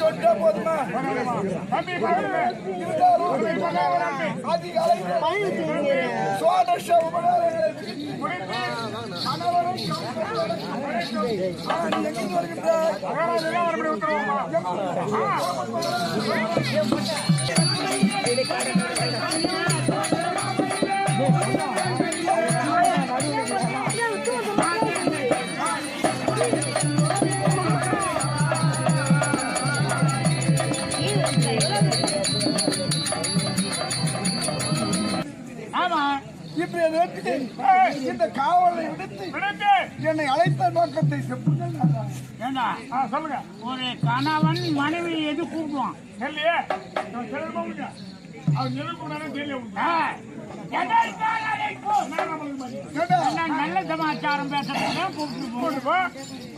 சொன்னா போதுமா? தம்பி பாருங்க அதிகாலை சோழ இந்த காவலை விடுத்து என்னை அழைத்த நோக்கத்தை சொல்லுங்க. ஒரு கணவன் மனைவி எது கூப்பிடுவான் தெரியலையே நல்ல சமாச்சாரம் பேசுறதுக்கு கூப்பிட்டு